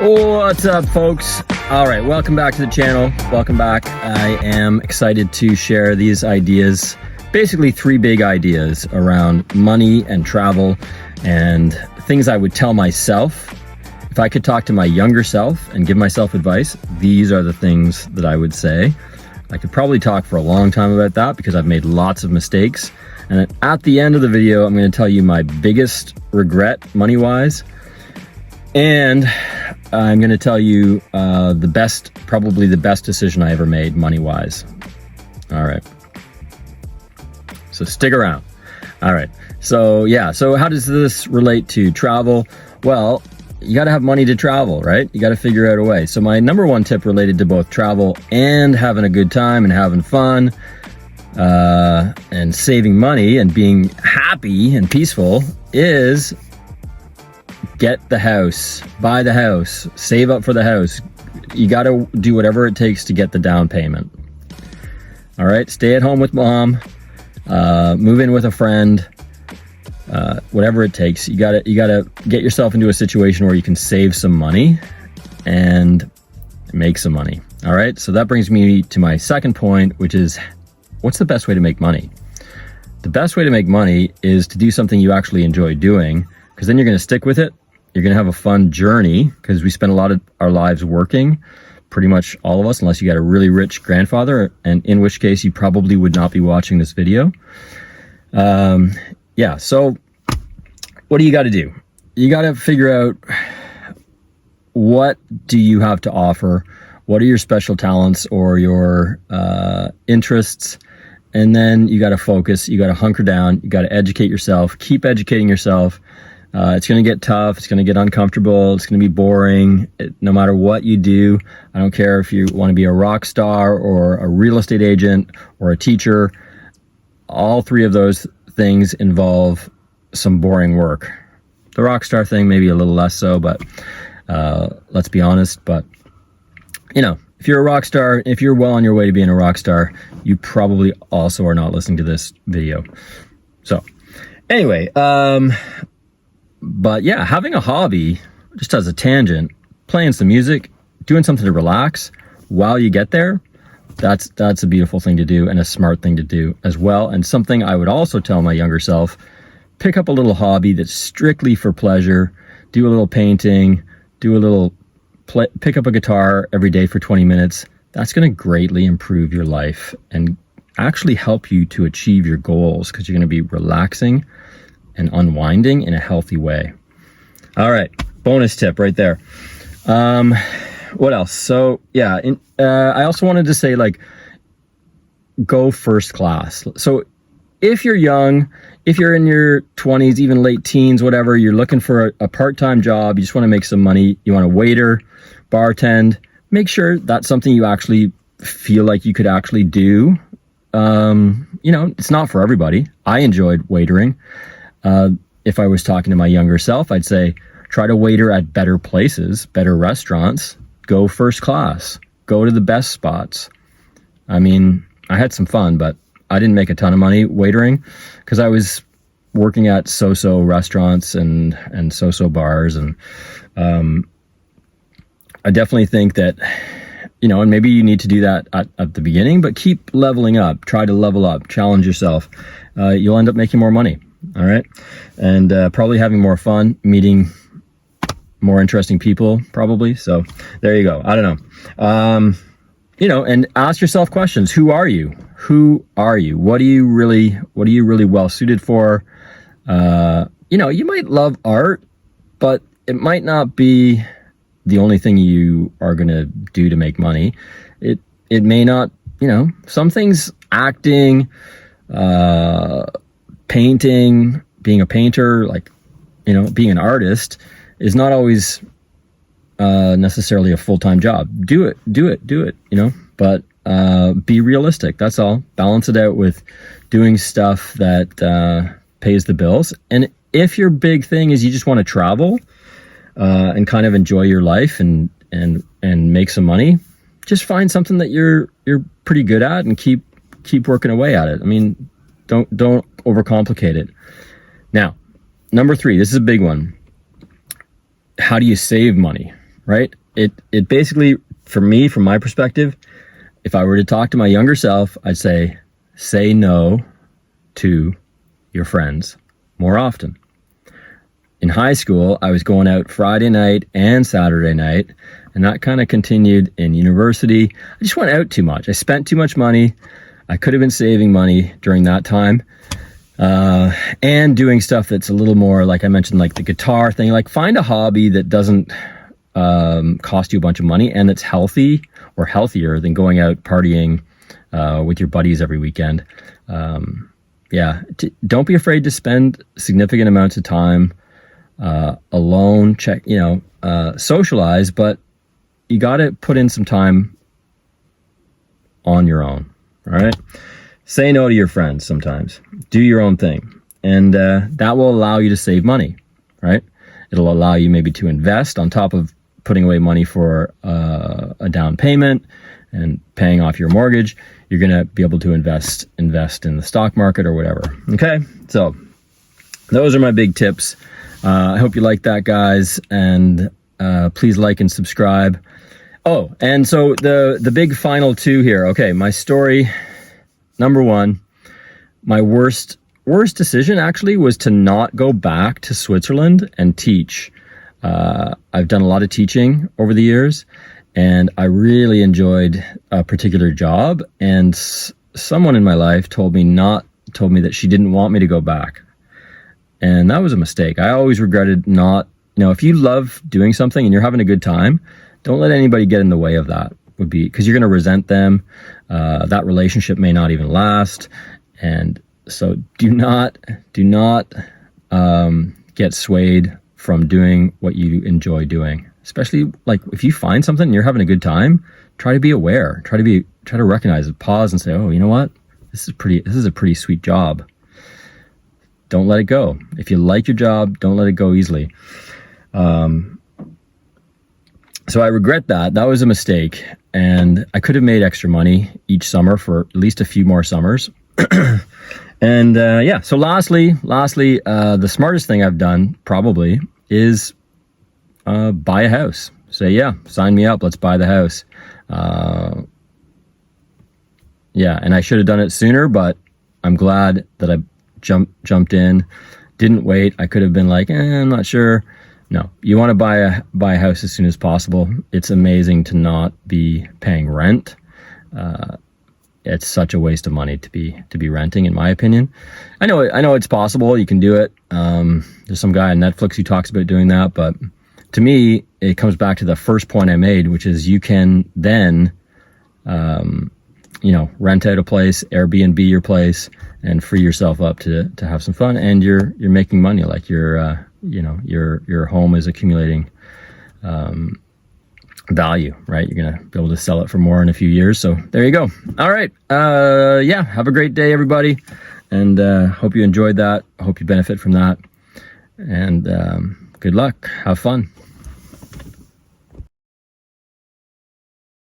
What's up, folks? All right, welcome back to the channel. Welcome back. I am excited to share these ideas, basically 3 big ideas around money and travel and things I would tell myself. If I could talk to my younger self and give myself advice, these are the things that I would say. I could probably talk for a long time about that because I've made lots of mistakes. And at the end of the video, I'm going to tell you my biggest regret money-wise. And I'm going to tell you probably the best decision I ever made money-wise. All right. So stick around. All right. So how does this relate to travel? Well, you got to have money to travel, right? You got to figure out a way. So my number 1 tip related to both travel and having a good time and having fun, and saving money and being happy and peaceful is get the house, buy the house, save up for the house. You got to do whatever it takes to get the down payment. All right. Stay at home with mom, move in with a friend, whatever it takes. You gotta get yourself into a situation where you can save some money and make some money. All right. So that brings me to my second point, which is, what's the best way to make money? The best way to make money is to do something you actually enjoy doing, because then you're going to stick with it. You're going to have a fun journey, because we spend a lot of our lives working, pretty much all of us, unless you got a really rich grandfather, and in which case you probably would not be watching this video. So what do you got to do? You got to figure out, what do you have to offer? What are your special talents or your interests? And then you got to focus. You got to hunker down. You got to educate yourself. Keep educating yourself. It's going to get tough. It's going to get uncomfortable. It's going to be boring. No matter what you do, I don't care if you want to be a rock star or a real estate agent or a teacher. All 3 of those things involve some boring work. The rock star thing, maybe a little less so, but let's be honest. But, if you're a rock star, if you're well on your way to being a rock star, you probably also are not listening to this video. So anyway, but yeah, having a hobby, just as a tangent, playing some music, doing something to relax while you get there, that's a beautiful thing to do and a smart thing to do as well. And something I would also tell my younger self, pick up a little hobby that's strictly for pleasure, do a little painting, pick up a guitar every day for 20 minutes. That's going to greatly improve your life and actually help you to achieve your goals, because you're going to be relaxing and unwinding in a healthy way. All right. Bonus tip right there. What else? So I also wanted to say, go first class. So if you're young, if you're in your 20s, even late teens, whatever, you're looking for a part-time job, you just want to make some money, you want to waiter, bartend, make sure that's something you actually feel like you could actually do. It's not for everybody. I enjoyed waitering. If I was talking to my younger self, I'd say, try to waiter at better places, better restaurants, go first class, go to the best spots. I mean, I had some fun, but I didn't make a ton of money waitering because I was working at so-so restaurants and so-so bars. And I definitely think that, and maybe you need to do that at the beginning, but keep leveling up, try to level up, challenge yourself. You'll end up making more money. All right. And probably having more fun, meeting more interesting people, probably. So there you go. I don't know. And ask yourself questions. Who are you? Who are you? What are you really well suited for? You might love art, but it might not be the only thing you are going to do to make money. It may not, some things, acting, painting, being a painter, being an artist is not always necessarily a full-time job. Do it, but be realistic. That's all. Balance it out with doing stuff that pays the bills. And if your big thing is you just want to travel and kind of enjoy your life and make some money, just find something that you're pretty good at and keep working away at it. I mean, don't overcomplicate it. Now, number 3, this is a big one. How do you save money? right? It basically, for me, from my perspective, if I were to talk to my younger self, I'd say no to your friends more often. In high school, I was going out Friday night and Saturday night, and that kind of continued in university. I just went out too much. I spent too much money. I could have been saving money during that time, and doing stuff that's a little more, like I mentioned, like the guitar thing. Like, find a hobby that doesn't cost you a bunch of money and that's healthy or healthier than going out partying with your buddies every weekend. Don't be afraid to spend significant amounts of time alone, socialize, but you got to put in some time on your own. All right. Say no to your friends sometimes. Do your own thing. And that will allow you to save money, right? It'll allow you maybe to invest on top of putting away money for a down payment and paying off your mortgage. You're going to be able to invest in the stock market or whatever. Okay. So those are my big tips. I hope you like that, guys. And please like and subscribe. Oh, and so the big final two here. Okay. My story, number one, my worst decision actually was to not go back to Switzerland and teach. I've done a lot of teaching over the years, and I really enjoyed a particular job, and someone in my life told me that she didn't want me to go back. And that was a mistake. I always regretted not, if you love doing something and you're having a good time, don't let anybody get in the way of that. Because you're going to resent them. That relationship may not even last. And so do not get swayed from doing what you enjoy doing. Especially like if you find something and you're having a good time, try to be aware. Try to recognize it. Pause and say, oh, you know what? This is a pretty sweet job. Don't let it go. If you like your job, don't let it go easily. So I regret that. That was a mistake. And I could have made extra money each summer for at least a few more summers. And so lastly, the smartest thing I've done probably is buy a house. Say, yeah, sign me up. Let's buy the house. And I should have done it sooner, but I'm glad that I jumped in, didn't wait. I could have been like, I'm not sure. No, you want to buy a house as soon as possible. It's amazing to not be paying rent. It's such a waste of money to be renting, in my opinion. I know it's possible. You can do it. There's some guy on Netflix who talks about doing that, but to me, it comes back to the first point I made, which is you can then, rent out a place, Airbnb your place, and free yourself up to have some fun, and you're making money. Like your home is accumulating value, right? You're gonna be able to sell it for more in a few years. So there you go. All right. Have a great day, everybody, and hope you enjoyed that. I hope you benefit from that, and good luck. Have fun.